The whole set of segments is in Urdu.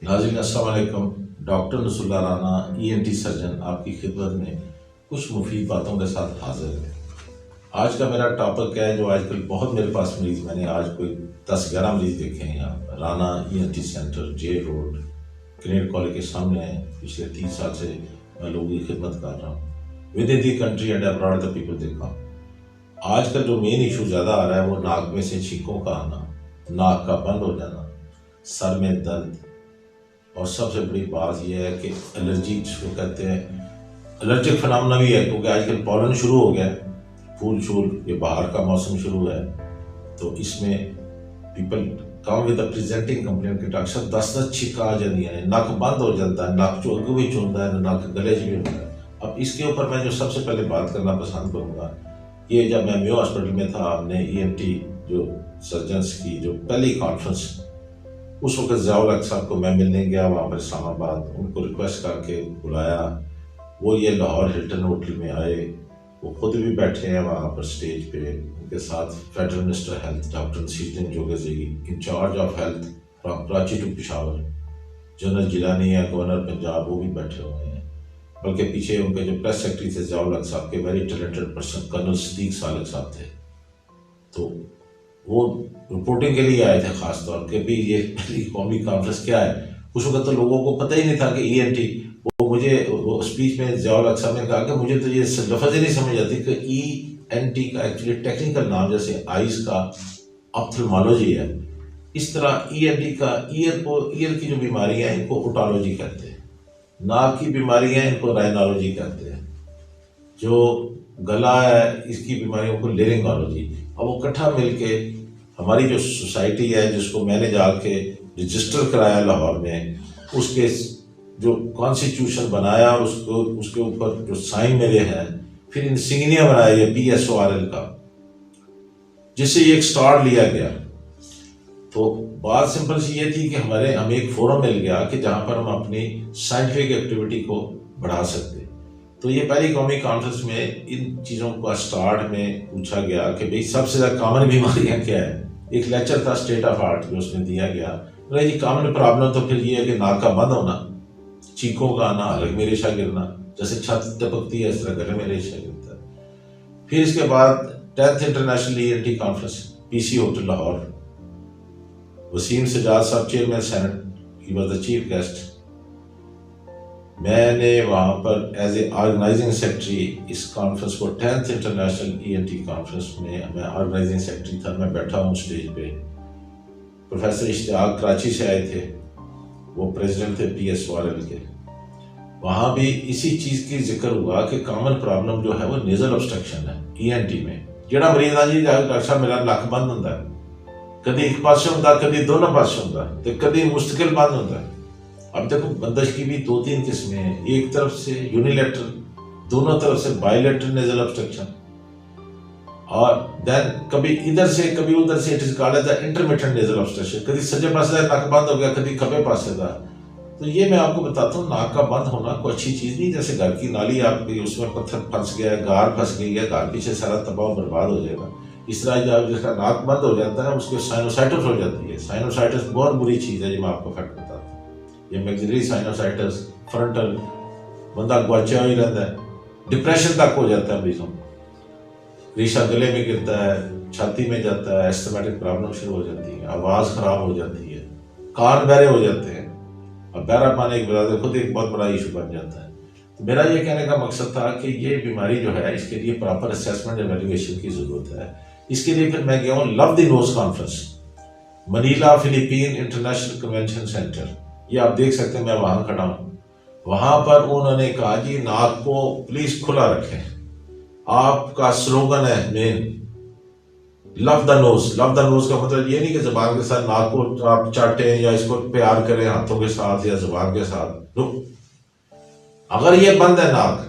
ناظرین السلام علیکم۔ ڈاکٹر نصر اللہ رانا ENT سرجن آپ کی خدمت میں کچھ مفید باتوں کے ساتھ حاضر ہے۔ آج کا میرا ٹاپک ہے جو آج کل بہت میرے پاس مریض، میں نے آج کوئی 10-11 مریض دیکھے ہیں یہاں رانا ENT سینٹر جے روڈ گریڈ کالج کے سامنے ہے۔ پچھلے 30 سال سے میں لوگوں کی خدمت کر رہا ہوں with in the country and abroad the people دیکھا۔ آج کل جو مین ایشو زیادہ آ رہا ہے وہ ناک میں سے چھینکوں کا آنا، ناک کا بند ہو جانا، سر میں درد، اور سب سے بڑی بات یہ ہے کہ الرجی جس کو کہتے ہیں الرجک فنامنا بھی ہے، کیونکہ آج کل پالن شروع ہو گیا ہے، پھول شول، یہ باہر کا موسم شروع ہے، تو اس میں people come with presenting complaint کہ ڈاکٹر صاحب 10 چھکا آ جاتی ہیں، نک بند ہو جاتا ہے، نک اگو بھی چونتا ہے، نک گلے بھی ہوتا ہے۔ اب اس کے اوپر میں جو سب سے پہلے بات کرنا پسند کروں گا، یہ جب میں میو ہاسپٹل میں تھا، ہم نے ENT جو سرجنس کی جو پہلی کانفرنس، اس وقت ضیاء الحق صاحب کو میں ملنے گیا وہاں پر اسلام آباد، ان کو ریکویسٹ کر کے بلایا، وہ یہ لاہور ہلٹن ہوٹل میں آئے، وہ خود بھی بیٹھے ہیں وہاں پر سٹیج پہ، ان کے ساتھ federal minister health doctor Naseer uddin جوگزئی، in charge of health from Karachi to Peshawar, general Jilani ہے گورنر پنجاب، وہ بھی بیٹھے ہوئے ہیں، بلکہ پیچھے ان کے جو پریس سیکرٹری تھے ضیاء الحق صاحب کے ویری ٹیلنٹڈ پرسن کرنل صدیق صالح صاحب تھے، تو وہ رپورٹنگ کے لیے آئے تھے خاص طور کہ بھی یہ پہلی قومی کانفرنس کیا ہے۔ اس وقت تو لوگوں کو پتہ ہی نہیں تھا کہ ENT، وہ مجھے وہ اسپیچ میں ضیاء الحق صاحب نے کہا کہ مجھے تو یہ لفظ ہی نہیں سمجھ آتی کہ ENT کا ایکچولی ٹیکنیکل نام جیسے آئیز کا آپتھلمالوجی ہے، اس طرح ENT کا ایئر کی جو بیماریاں ہیں ان کو اوٹالوجی کہتے ہیں، ناک کی بیماریاں ان کو رائنالوجی کہتے ہیں، جو گلا ہے اس کی بیماریوں کو لیرنگالوجی۔ اب وہ اکٹھا مل کے ہماری جو سوسائٹی ہے جس کو میں نے جا کے رجسٹر کرایا لاہور میں، اس کے جو کانسٹیٹیوشن بنایا، اس کے اوپر جو سائن میرے ہیں، پھر انسیگنیا بنایا یہ PSORL کا، جس سے یہ ایک سٹار لیا گیا۔ تو بات سمپل سی یہ تھی کہ ہمیں ایک فورم مل گیا کہ جہاں پر ہم اپنی سائنٹیفک ایکٹیویٹی کو بڑھا سکتے۔ تو یہ پہلی قومی کانفرنس میں ان چیزوں کا سٹارٹ میں پوچھا گیا کہ بھئی سب سے زیادہ کامن بیماریاں کیا ہے۔ ایک لیکچر تھا اسٹیٹ آف آرٹ جو اس میں دیا گیا، جی کامن پرابلم تو پھر یہ ہے کہ ناک کا بند ہونا، چینکوں کا آنا، حلق میں ریشہ گرنا، جیسے چھت ٹپکتی ہے اس طرح گلے میں ریشہ گرتا ہے۔ پھر اس کے بعد 10th international ENT conference PC hotel Lahore, Waseem Sajjad sahab chairman senate, he was the chief guest. میں نے وہاں پر ایز اے آرگنائزنگ سیکرٹری اس کانفرنس کو 10th انٹرنیشنل ENT کانفرنس میں آرگنائزنگ سیکرٹری تھا، میں بیٹھا ہوں اسٹیج پہ۔ پروفیسر اشتیاق کراچی سے آئے تھے، وہ پریزیڈنٹ تھے PSORL کے۔ وہاں بھی اسی چیز کی ذکر ہوا کہ کامن پرابلم جو ہے وہ نیزل obstruction ہے ENT میں۔ جڑا مریض آ جی ڈاکٹر صاحب میرا نک بند ہوتا ہے، کدی ایک پاسے ہوتا ہے، کدی دونوں پاسے ہوتا ہے، تو کدی مستقل بند ہوتا ہے۔ اب دیکھو بندش کی بھی 2-3 قسمیں ہیں، ایک طرف سے یونیلیٹرل، دونوں طرف سے بائیلیٹرل نیزل obstruction، اور دین کبھی ادھر سے کبھی ادھر سے، it is called as intermittent nasal obstruction، کبھی سجے پاسے ناک بند ہو گیا، کبھی کھبے پاسے تھا۔ تو یہ میں آپ کو بتاتا ہوں، ناک کا بند ہونا کوئی اچھی چیز نہیں، جیسے گھر کی نالی آپ کی اس میں پتھر پھنس گیا ہے، گار پھنس گئی ہے، گار پیچھے سارا تباہ و برباد ہو جائے گا۔ اس طرح جب جس کا ناک بند ہو جاتا ہے اس کے سائنوسائٹس ہو جاتی ہے۔ سائنوسائٹس بہت بری چیز ہے، جو میں آپ کو فیکٹ بتاتا ہوں۔ یہ میگزیلری سائنوسائٹس، فرنٹل، بندہ گواچیا ہی رہتا ہے، ڈپریشن تک ہو جاتا ہے مریضوں، ریشہ گلے میں گرتا ہے، چھاتی میں جاتا ہے، ایسٹمیٹک پرابلم شروع ہو جاتی ہے، آواز خراب ہو جاتی ہے، کان بہرے ہو جاتے ہیں، اور بہرا پانے کی وجہ سے خود ایک بہت بڑا ایشو بن جاتا ہے۔ تو میرا یہ کہنے کا مقصد تھا کہ یہ بیماری جو ہے اس کے لیے پراپر اسیسمنٹ ایویلویشن کی ضرورت ہے۔ اس کے لیے پھر میں گیا ہوں love the nose conference, Manila Philippines international convention centre, یہ آپ دیکھ سکتے ہیں، میں وہاں کھڑا ہوں۔ وہاں پر انہوں نے کہا جی ناک کو پلیز کھلا رکھیں، آپ کا سلوگن ہے مین لو دا نوز۔ لو دا نوز کا مطلب یہ نہیں کہ زبان کے ساتھ ناک کو آپ چاٹیں یا اس کو پیار کریں ہاتھوں کے ساتھ یا زبان کے ساتھ، اگر یہ بند ہے ناک،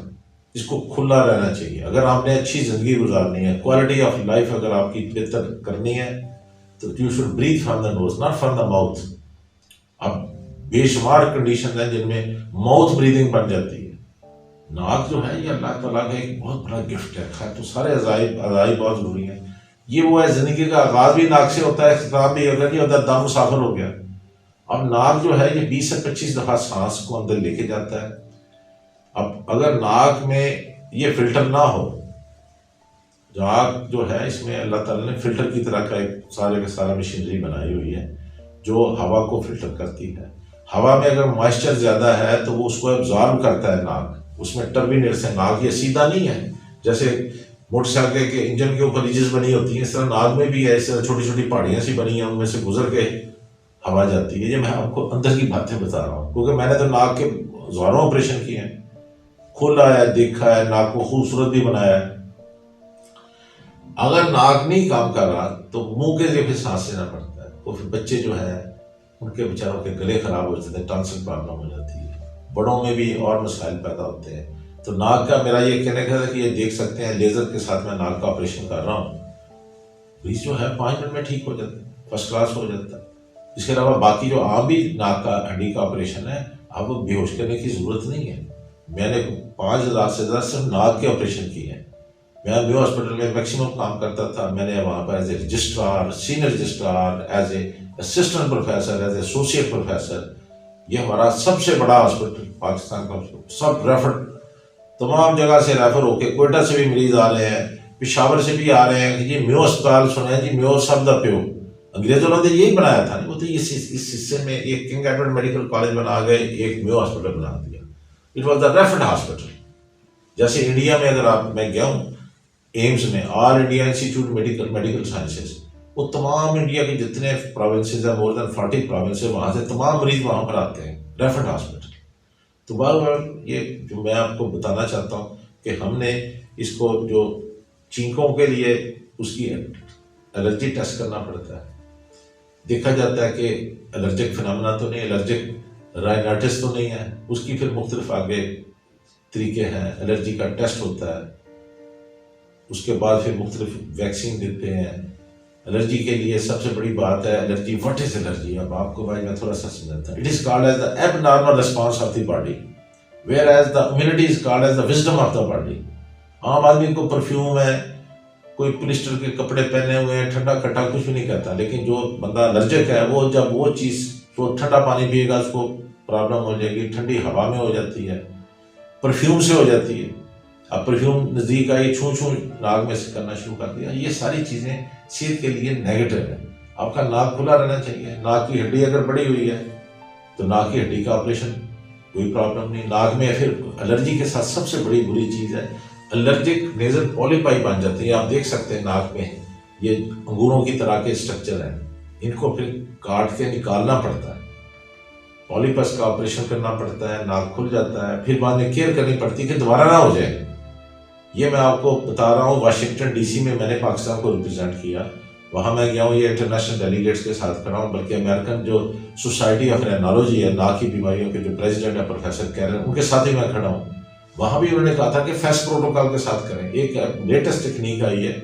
اس کو کھلا رہنا چاہیے۔ اگر آپ نے اچھی زندگی گزارنی ہے، کوالٹی آف لائف اگر آپ کی بہتر کرنی ہے، تو you should breathe from the nose not from the mouth. اب بے شمار کنڈیشن ہیں جن میں ماؤتھ بریدنگ بن جاتی ہے۔ ناک جو ہے یہ اللہ تعالیٰ کا ایک بہت بڑا گفٹ ہے، خیر تو سارے اعضاء بہت ضروری ہیں۔ یہ وہ ہے زندگی کا آغاز بھی ناک سے ہوتا ہے، اختتام بھی، اگر نہیں ہوتا دم مسافر ہو گیا۔ اب ناک جو ہے یہ 20 سے 25 دفعہ سانس کو اندر لے کے جاتا ہے. اب اگر ناک میں یہ فلٹر نہ ہو، ناک جو ہے اس میں اللہ تعالیٰ نے فلٹر کی طرح کا ایک سارے کا سارا مشینری بنائی ہوئی ہے جو ہوا کو فلٹر کرتی ہے. ہوا میں اگر موائسچر زیادہ ہے تو وہ اس کو ایبزارب کرتا ہے ناک، اس میں ٹربینٹس ہے. ناک یہ سیدھا نہیں ہے جیسے موٹر سائیکل کے انجن کے اوپر ریجز بنی ہوتی ہیں، اس طرح ناک میں بھی ہے، اس طرح چھوٹی چھوٹی پہاڑیاں سی بنی ہیں، ان میں سے گزر کے ہوا جاتی ہے. یہ میں آپ کو اندر کی باتیں بتا رہا ہوں کیونکہ میں نے تو ناک کے ہزاروں آپریشن کیے ہیں، کھلا ہے، دیکھا ہے، ناک کو خوبصورت بھی بنایا ہے. اگر ناک نہیں کام کر رہا تو منہ کے ذریعے پھر سانس لینا پڑتا ہے. تو پھر بچے جو ہیں ان کے بیچاروں کے گلے خراب ہو جاتے ہیں، ٹانسل پرابلم ہو جاتی ہے، بڑوں میں بھی اور مسائل پیدا ہوتے ہیں. تو ناک کا میرا یہ کہنے کا ہے کہ یہ دیکھ سکتے ہیں لیزر کے ساتھ میں ناک کا آپریشن کر رہا ہوں، مریض جو ہے 5 منٹ میں ٹھیک ہو جاتا ہے، فرسٹ کلاس ہو جاتا ہے. اس کے علاوہ باقی جو عام بھی ناک کا ہڈی کا آپریشن ہے، اب بے ہوش کرنے کی ضرورت نہیں ہے. میں نے 5,000 سے زیادہ صرف ناک کے آپریشن کیے ہیں. میں نیو ہاسپٹل میں میکسیمم کام کرتا تھا. میں نے وہاں پر as a registrar, senior registrar, as a assistant professor, as a associate professor, یہ ہمارا سب سے بڑا ہاسپٹل پاکستان کا. سب ریفر، تمام جگہ سے ریفر ہو کے، کوئٹہ سے بھی مریض آ رہے ہیں، پشاور سے بھی آ رہے ہیں کہ جی میو اسپتال سنا ہے، جی میو سب دا پیو. انگریزوں نے یہی بنایا تھا، وہ تو اس حصے میں ایک کنگ ایڈورڈ میڈیکل کالج بنا گئے، ایک میو ہاسپٹل بنا دیا. It was the referred hospital. جیسے انڈیا میں اگر میں گیا ہوں ایمز میں، آل انڈیا انسٹیٹیوٹ میڈیکل سائنسز، وہ تمام انڈیا کے جتنے پروونسز ہیں، مور دین 40 پروونس، وہاں سے تمام مریض وہاں پر آتے ہیں، ریفرڈ ہاسپٹل. تو بار بار یہ جو میں آپ کو بتانا چاہتا ہوں کہ ہم نے اس کو جو چینکوں کے لیے اس کی الرجی ٹیسٹ کرنا پڑتا ہے. دیکھا جاتا ہے کہ الرجک فنامنا تو نہیں، الرجک رائنائٹس تو نہیں ہے. اس کی پھر مختلف آگے طریقے ہیں. الرجی کا ٹیسٹ ہوتا ہے، اس کے بعد پھر مختلف ویکسین دیتے ہیں. الرجی کے لیے سب سے بڑی بات ہے الرجی. What is allergy? اب آپ کو بھائی میں تھوڑا سا سمجھاتا ہوں. It is called as the abnormal response of the body, whereas the immunity is called as the wisdom of the body. عام آدمی کو پرفیوم ہے، کوئی پلسٹر کے کپڑے پہنے ہوئے ہیں، ٹھنڈا کھٹا کچھ بھی نہیں کہتا. لیکن جو بندہ الرجک ہے وہ جب وہ چیز جو ٹھنڈا پانی پیے گا اس کو پرابلم ہو جائے گی. ٹھنڈی ہوا میں ہو جاتی ہے، پرفیوم سے ہو جاتی ہے. اب پرفیوم نزدیک آئی، چھو چھو ناک میں سے کرنا شروع کر دیا. یہ ساری چیزیں صحت کے لیے نیگیٹو ہے. آپ کا ناک کھلا رہنا چاہیے. ناک کی ہڈی اگر بڑی ہوئی ہے تو ناک کی ہڈی کا آپریشن کوئی پرابلم نہیں. ناک میں پھر الرجی کے ساتھ سب سے بڑی بری چیز ہے الرجک نیزل پولیپائی بن جاتی ہیں. آپ دیکھ سکتے ہیں ناک میں یہ انگوروں کی طرح کے اسٹرکچر ہیں، ان کو پھر کاٹ کے نکالنا پڑتا ہے. پولیپس کا آپریشن کرنا پڑتا ہے، ناک کھل جاتا ہے، پھر بعد میں کیئر کرنی پڑتی ہے کہ دوبارہ نہ ہو جائے. یہ میں آپ کو بتا رہا ہوں. واشنگٹن ڈی سی میں نے پاکستان کو ریپرزینٹ کیا، وہاں میں گیا ہوں، یہ انٹرنیشنل ڈیلیگیٹس کے ساتھ کھڑا ہوں. بلکہ امریکن جو سوسائٹی آف رینالوجی ہے، ناک کی بیماریوں کے جو پریزیڈنٹ ہے پروفیسر کیرن، ان کے ساتھ ہی میں کھڑا ہوں. وہاں بھی انہوں نے کہا تھا کہ فیس پروٹوکال کے ساتھ کریں. ایک لیٹسٹ ٹیکنیک آئی ہے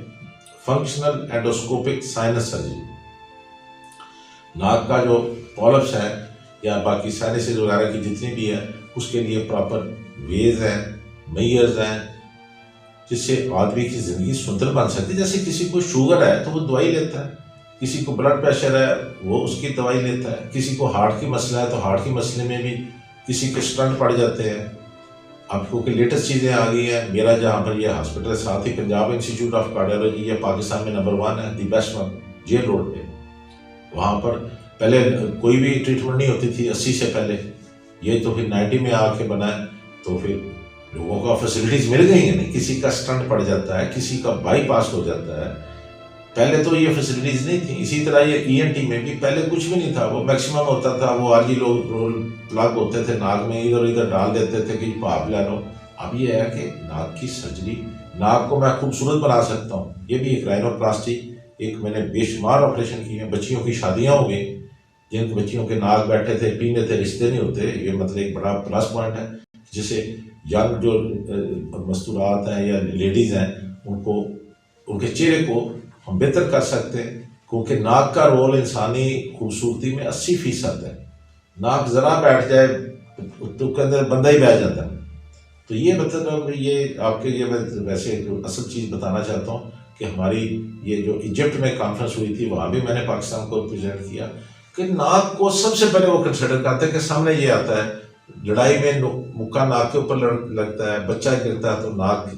فنکشنل اینڈوسکوپک سائنس سرجری. ناک کا جو پولپس ہے یا باقی سائنسز وغیرہ کی جتنی بھی ہے، اس کے لیے پراپر ویز ہیں، میئرز ہیں، جس سے آدمی کی زندگی سندر بن سکتی ہے. جیسے کسی کو شوگر ہے تو وہ دوائی لیتا ہے، کسی کو بلڈ پریشر ہے وہ اس کی دوائی لیتا ہے، کسی کو ہارٹ کی مسئلہ ہے تو ہارٹ کی مسئلے میں بھی کسی کے اسٹنٹ پڑ جاتے ہیں. اب کیونکہ لیٹسٹ چیزیں آ گئی ہیں. میرا جہاں پر یہ ہاسپٹل ہے ساتھ ہی پنجاب انسٹیٹیوٹ آف کارڈیالوجی، یہ پاکستان میں نمبر 1 ہے، the best one, jail road پہ. وہاں پر پہلے کوئی بھی ٹریٹمنٹ نہیں ہوتی تھی 80 سے پہلے. یہ تو پھر 90 میں آ کے بنا ہے، تو پھر لوگوں کو فیسلٹیز مل گئی ہیں. نہیں کسی کا اسٹنٹ پڑ جاتا ہے، کسی کا بائی پاس ہو جاتا ہے. پہلے تو یہ فیسلٹیز نہیں تھیں. اسی طرح یہ ای این ٹی میں بھی پہلے کچھ بھی نہیں تھا. وہ میکسیمم ہوتا تھا وہ آج ہی لوگ رول پلگ ہوتے تھے ناک میں، ادھر ادھر ڈال دیتے تھے کہ پاپ لے لو. اب یہ ہے کہ ناک کی سرجری، ناک کو میں خوبصورت بنا سکتا ہوں. یہ بھی ایک رائنوپلاسٹی، ایک میں نے بے شمار آپریشن کیے ہیں. بچیوں کی شادیاں ہو گئی جن بچیوں کے ناک بیٹھے تھے، پینے تھے، رشتے نہیں ہوتے. یہ مطلب ایک بڑا پلس پوائنٹ ہے جسے ینگ جو مستورات ہیں یا لیڈیز ہیں ان کو، ان کے چہرے کو ہم بہتر کر سکتے ہیں. کیونکہ ناک کا رول انسانی خوبصورتی میں 80% ہے. ناک ذرا بیٹھ جائے تو کے اندر بندہ ہی بیٹھ جاتا ہے. تو یہ مطلب یہ آپ کے لیے میں ویسے اصل چیز بتانا چاہتا ہوں کہ ہماری یہ جو ایجپٹ میں کانفرنس ہوئی تھی وہاں بھی میں نے پاکستان کو ریپرزینٹ کیا. کہ ناک کو سب سے پہلے وہ کنسیڈر کرتے ہیں کہ سامنے یہ آتا ہے لڑائی میں مکہ ناک کے اوپر لگتا ہے، بچہ گرتا ہے تو ناک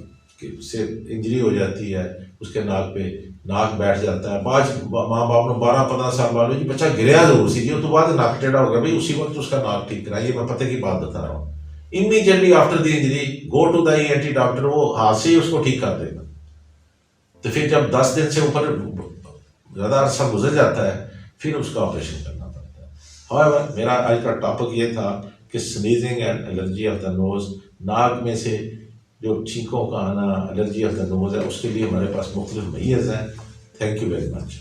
سے انجری ہو جاتی ہے، اس کے ناک پہ ناک بیٹھ جاتا ہے. بعض ماں باپ نے 12-15 سال بعد جی بچہ گریا ضرور سی جی تو بعد ناک ٹیڑھا ہو گیا بھائی اسی وقت اس کا ناک ٹھیک کرا. یہ میں پتہ کی بات بتا رہا ہوں. Immediately after the injury go to the ENT doctor, وہ ہاتھ سے ہی اس کو ٹھیک کر دے گا. تو پھر جب 10 دن سے اوپر زیادہ عرصہ گزر جاتا ہے پھر اس کا آپریشن کرنا پڑتا ہے. However میرا آج کا ٹاپک یہ تھا کہ sneezing and allergy of the nose, ناک میں سے جو چھینکوں کا آنا الرجی آف دا نوز ہے، اس کے لیے ہمارے پاس مختلف میئرز ہیں. Thank you very much.